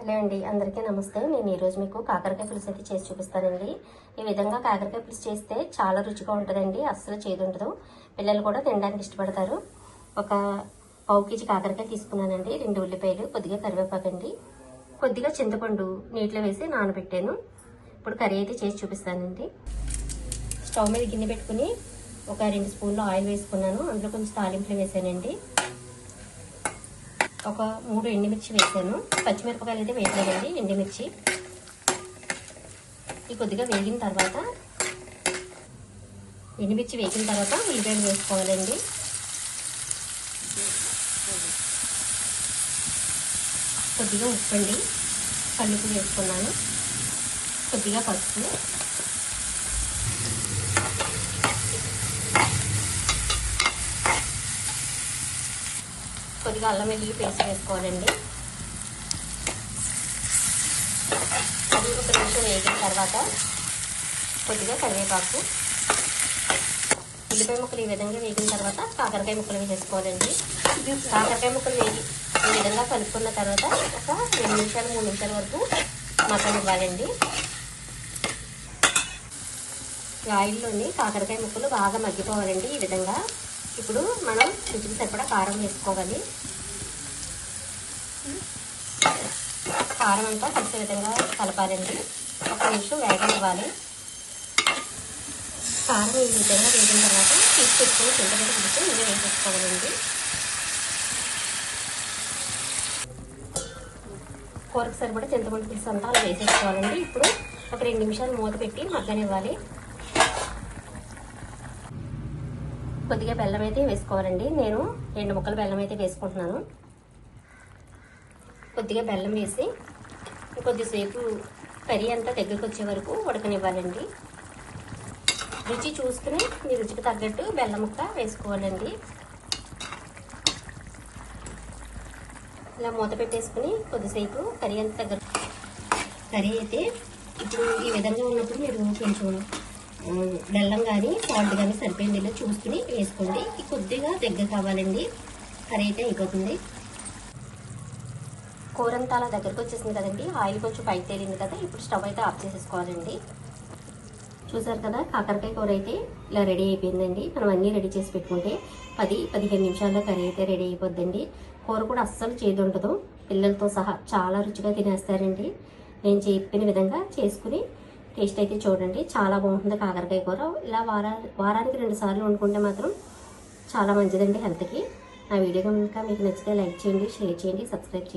Hello అండి, అందరికీ నమస్తే. నేను ఈరోజు మీకు కాకరకాయ పులుసు అయితే చేసి చూపిస్తానండి. ఈ విధంగా కాకరకాయ పులుసు చేస్తే చాలా రుచిగా ఉంటుందండి. అస్సలు చేదు ఉండదు. పిల్లలు కూడా తినడానికి ఇష్టపడతారు. ఒక పావు కేజీ కాకరకాయ తీసుకున్నానండి. 2 ఉల్లిపాయలు, కొద్దిగా కరివేపాకండి, కొద్దిగా చింతపండు నీటిలో వేసి నానబెట్టాను. ఇప్పుడు కర్రీ అయితే చేసి చూపిస్తానండి. స్టవ్ మీద గిన్నె పెట్టుకుని ఒక 2 స్పూన్లు ఆయిల్ వేసుకున్నాను. అందులో కొంచెం తాలింపులు వేసానండి. ఒక 3 ఎండుమిర్చి వేసాను. పచ్చిమిరపకాయలు అయితే వేయలేదండి, ఎండుమిర్చి. ఈ కొద్దిగా వేగిన తర్వాత ఉల్లిపాయలు వేసుకోవాలండి. కొద్దిగా ఉప్పు అండి, కల్లుపు వేసుకున్నాను. కొద్దిగా పసుపు, కొద్దిగా అల్లం వెల్లుల్లి పేస్ట్ వేసుకోవాలండి. అది ఒక నిమిషం వేగిన తర్వాత కొద్దిగా కరివేపాకు, ఉల్లిపాయ ముక్కలు ఈ విధంగా వేగిన తర్వాత కాకరకాయ ముక్కలు వేసుకోవాలండి. కాకరకాయ ముక్కలు వేగి ఈ విధంగా కలుపుకున్న తర్వాత ఒక 2 నిమిషాలు 3 నిమిషాల వరకు మగ్గనివ్వాలండి. ఈ ఆయిల్లోని కాకరకాయ ముక్కలు బాగా మగ్గిపోవాలండి. ఈ విధంగా ఇప్పుడు మనం రుచికి సరిపడా కారం వేసుకోవాలి. కారం అంతా కలిసే విధంగా కలపాలండి. 1 నిమిషం వేగనివ్వాలి. కారం ఈ విధంగా వేగిన తర్వాత తీసి పెట్టుకుని చింతపండు పులుసు ఇందులో వేసేసుకోవాలండి. కూరకు సరిపడా చింతపండు పులుసు అంతా అలా వేసేసుకోవాలండి. ఇప్పుడు ఒక 2 నిమిషాలు మూత పెట్టి మగ్గనివ్వాలి. కొద్దిగా బెల్లం అయితే వేసుకోవాలండి. నేను 2 ముక్కల బెల్లం అయితే వేసుకుంటున్నాను. కొద్దిగా బెల్లం వేసి కొద్దిసేపు కర్రీ అంతా దగ్గరకు వచ్చే వరకు ఉడకనివ్వాలండి. రుచి చూసుకుని మీ రుచికి తగ్గట్టు బెల్లం ముక్క వేసుకోవాలండి. ఇలా మూత పెట్టేసుకుని కొద్దిసేపు కర్రీ అంతా కర్రీ అయితే ఇప్పుడు ఈ విధంగా ఉన్నప్పుడు మీరు కొంచెం బెల్లం కానీ సాల్ట్ కానీ సరిపోయింది చూసుకుని వేసుకోండి. కొద్దిగా దగ్గర కావాలండి, కర్రీ అయితే అయిపోతుంది. కూర అంతా అలా దగ్గరకు వచ్చేసింది కదండి. ఆయిల్ కొంచెం పైకి తేలింది కదా. ఇప్పుడు స్టవ్ అయితే ఆఫ్ చేసేసుకోవాలండి. చూసారు కదా, కాకరకాయ కూర అయితే ఇలా రెడీ అయిపోయిందండి. మనం అన్నీ రెడీ చేసి పెట్టుకుంటే 10-15 నిమిషాల్లో కర్రీ అయితే రెడీ అయిపోద్దండి. కూర కూడా అస్సలు చేదు ఉండదు. పిల్లలతో సహా చాలా రుచిగా తినేస్తారండి. నేను చెప్పిన విధంగా చేసుకుని టేస్ట్ అయితే చూడండి. చాలా బాగుంటుంది కాకరకాయ కూర. ఇలా వారానికి 2 సార్లు వండుకుంటే మాత్రం చాలా మంచిదండి హెల్త్కి. నా వీడియో కనుక మీకు నచ్చితే లైక్ చేయండి, షేర్ చేయండి, సబ్స్క్రైబ్ చేయండి.